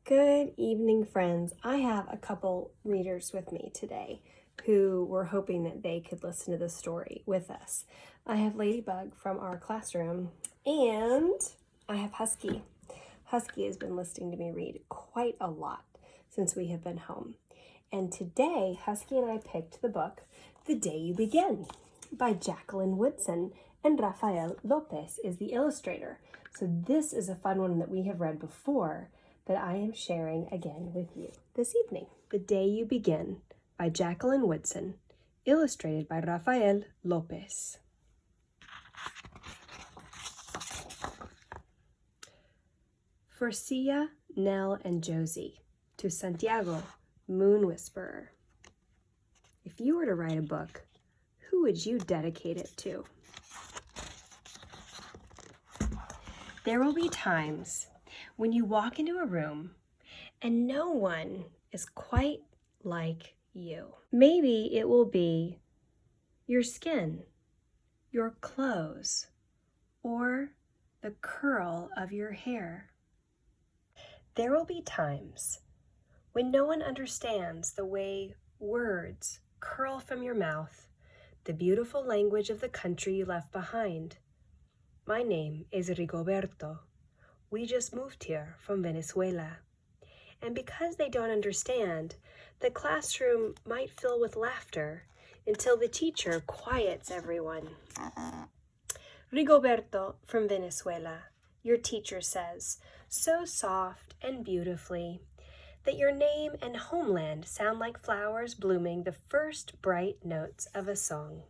Good evening, friends. I have a couple readers with me today who were hoping that they could listen to the story with us. I have Ladybug from our classroom, and I have Husky. Husky has been listening to me read quite a lot since we have been home. And today, Husky and I picked the book, The Day You Begin, by Jacqueline Woodson, and Rafael Lopez is the illustrator. So this is a fun one that we have read before, that I am sharing again with you this evening. The Day You Begin by Jacqueline Woodson, illustrated by Rafael Lopez. For Sia, Nell, and Josie, to Santiago, Moon Whisperer. If you were to write a book, who would you dedicate it to? There will be times when you walk into a room and no one is quite like you. Maybe it will be your skin, your clothes, or the curl of your hair. There will be times when no one understands the way words curl from your mouth, the beautiful language of the country you left behind. My name is Rigoberto. We just moved here from Venezuela. And because they don't understand, the classroom might fill with laughter until the teacher quiets everyone. Rigoberto from Venezuela, your teacher says, so soft and beautifully, that your name and homeland sound like flowers blooming the first bright notes of a song.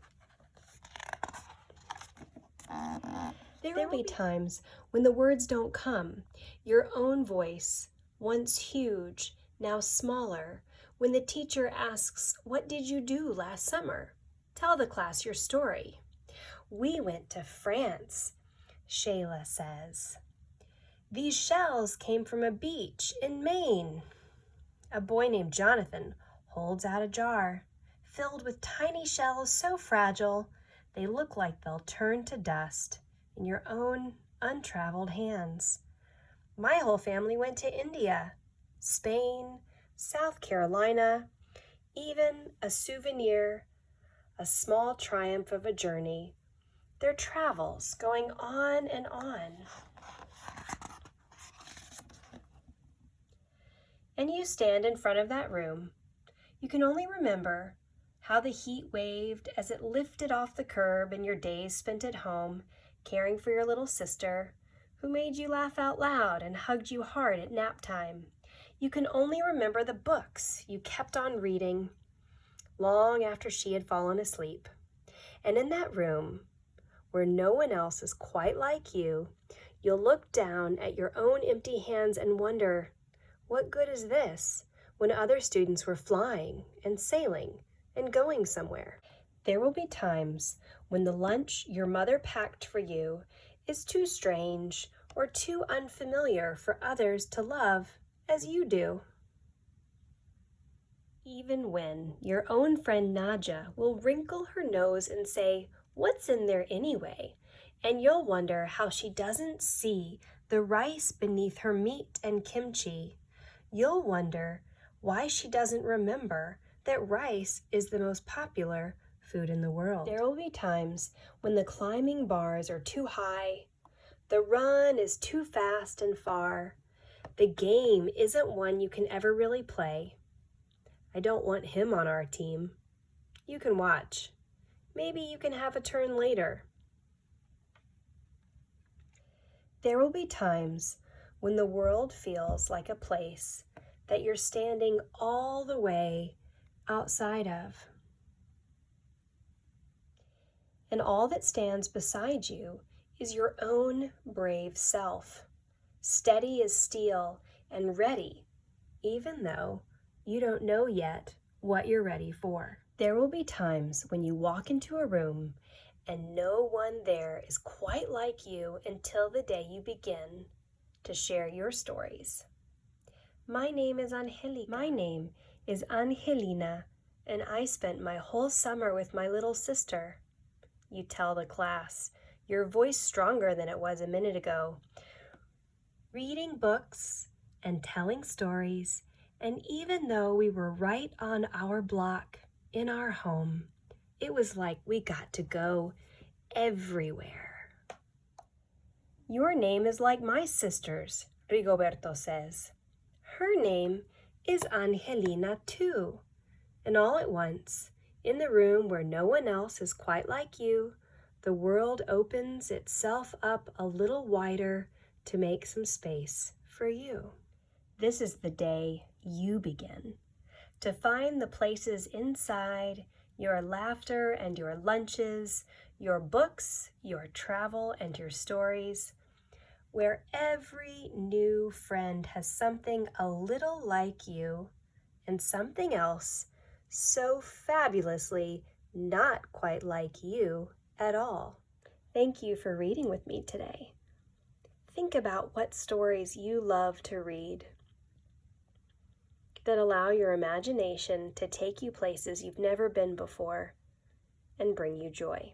There will be times when the words don't come, your own voice, once huge, now smaller, when the teacher asks, "What did you do last summer? Tell the class your story." "We went to France," Shayla says. "These shells came from a beach in Maine." A boy named Jonathan holds out a jar filled with tiny shells so fragile they look like they'll turn to dust in your own untraveled hands. My whole family went to India, Spain, South Carolina, even a souvenir, a small triumph of a journey, their travels going on and on. And you stand in front of that room. You can only remember how the heat waved as it lifted off the curb and your days spent at home, caring for your little sister, who made you laugh out loud and hugged you hard at nap time. You can only remember the books you kept on reading long after she had fallen asleep. And in that room, where no one else is quite like you, you'll look down at your own empty hands and wonder, what good is this when other students were flying and sailing and going somewhere? There will be times when the lunch your mother packed for you is too strange or too unfamiliar for others to love as you do. Even when your own friend Nadja will wrinkle her nose and say, "What's in there anyway?" And you'll wonder how she doesn't see the rice beneath her meat and kimchi. You'll wonder why she doesn't remember that rice is the most popular food in the world. There will be times when the climbing bars are too high, the run is too fast and far, the game isn't one you can ever really play. I don't want him on our team. You can watch. Maybe you can have a turn later. There will be times when the world feels like a place that you're standing all the way outside of. And all that stands beside you is your own brave self, steady as steel and ready, even though you don't know yet what you're ready for. There will be times when you walk into a room and no one there is quite like you until the day you begin to share your stories. My name is Angelina, and I spent my whole summer with my little sister. You tell the class, your voice stronger than it was a minute ago. Reading books and telling stories, and even though we were right on our block in our home, it was like we got to go everywhere. Your name is like my sister's, Rigoberto says. Her name is Angelina too. And all at once, in the room where no one else is quite like you, the world opens itself up a little wider to make some space for you. This is the day you begin to find the places inside your laughter and your lunches, your books, your travel and your stories, where every new friend has something a little like you and something else so fabulously not quite like you at all. Thank you for reading with me today. Think about what stories you love to read that allow your imagination to take you places you've never been before and bring you joy.